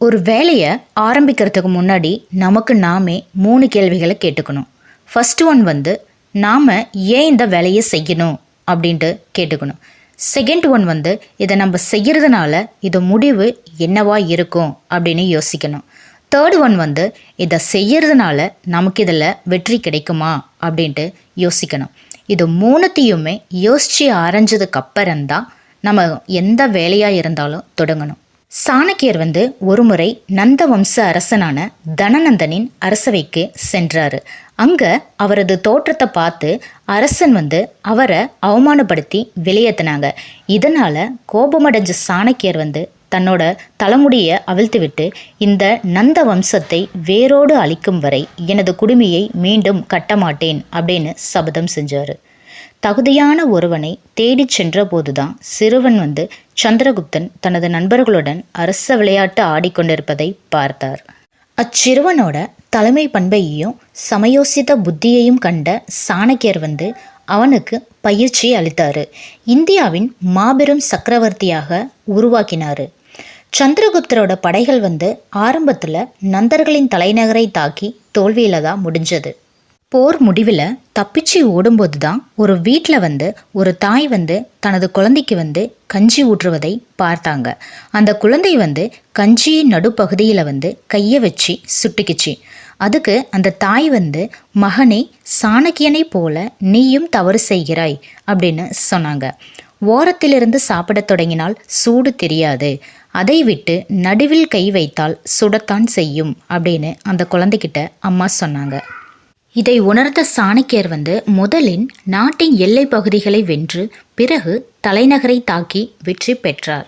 ஒரு வேலையை ஆரம்பிக்கிறதுக்கு முன்னாடி நமக்கு நாமே 3 கேள்விகளை கேட்டுக்கணும். ஃபர்ஸ்ட் ஒன் வந்து நாம் ஏன் இந்த வேலையை செய்யணும் அப்படின்ட்டு கேட்டுக்கணும். செகண்ட் ஒன் வந்து இதை நம்ம செய்கிறதுனால இது முடிவு என்னவா இருக்கும் அப்படின்னு யோசிக்கணும். தேர்ட் ஒன் வந்து இதை செய்கிறதுனால நமக்கு இதில் வெற்றி கிடைக்குமா அப்படின்ட்டு யோசிக்கணும். இது மூணுத்தையுமே யோசித்து ஆரஞ்சதுக்கு அப்புறம்தான் நம்ம எந்த வேலையாக இருந்தாலும் தொடங்கணும். சாணக்கியர் வந்து ஒருமுறை நந்த வம்ச அரசனான தனநந்தனின் அரசவைக்கு சென்றாரு. அங்க அவரது தோற்றத்தை பார்த்து அரசன் வந்து அவரை அவமானப்படுத்தி வெளியேற்றினாங்க. இதனால கோபமடைஞ்ச சாணக்கியர் வந்து தன்னோட தலைமுடியை அவிழ்த்து விட்டு இந்த நந்த வம்சத்தை வேரோடு அழிக்கும் வரை எனது குடுமியை மீண்டும் கட்டமாட்டேன் அப்படின்னு சபதம் செஞ்சாரு. தகுதியான ஒருவனை தேடி சென்ற போதுதான் சிறுவன் வந்து சந்திரகுப்தன் தனது நண்பர்களுடன் அரச விளையாட்டு ஆடிக்கொண்டிருப்பதை பார்த்தார். அச்சிறுவனோட தலைமை பண்பையும் சமயோசித புத்தியையும் கண்ட சாணக்கியர் வந்து அவனுக்கு பயிற்சி அளித்தார். இந்தியாவின் மாபெரும் சக்கரவர்த்தியாக உருவாக்கினார். சந்திரகுப்தரோட படைகள் வந்து ஆரம்பத்தில் நந்தர்களின் தலைநகரை தாக்கி தோல்வியில தான் முடிஞ்சது. போர் முடிவில் தப்பிச்சு ஓடும்போது தான் ஒரு வீட்டில் வந்து ஒரு தாய் வந்து தனது குழந்தைக்கு வந்து கஞ்சி ஊற்றுவதை பார்த்தாங்க. அந்த குழந்தை வந்து கஞ்சியின் நடுப்பகுதியில் வந்து கையை வச்சு சுட்டுக்குச்சு. அதுக்கு அந்த தாய் வந்து, மகனே, சாணக்கியனை போல நீயும் தவறு செய்கிறாய் அப்படின்னு சொன்னாங்க. ஓரத்திலிருந்து சாப்பிட தொடங்கினால் சூடு தெரியாது, அதை விட்டு நடுவில் கை வைத்தால் சுடத்தான் செய்யும் அப்படின்னு அந்த குழந்தைகிட்ட அம்மா சொன்னாங்க. இதை உணர்ந்த சாணக்கியர் வந்து முதலில் நாட்டின் எல்லை பகுதிகளை வென்று பிறகு தலைநகரை தாக்கி வெற்றி பெற்றார்.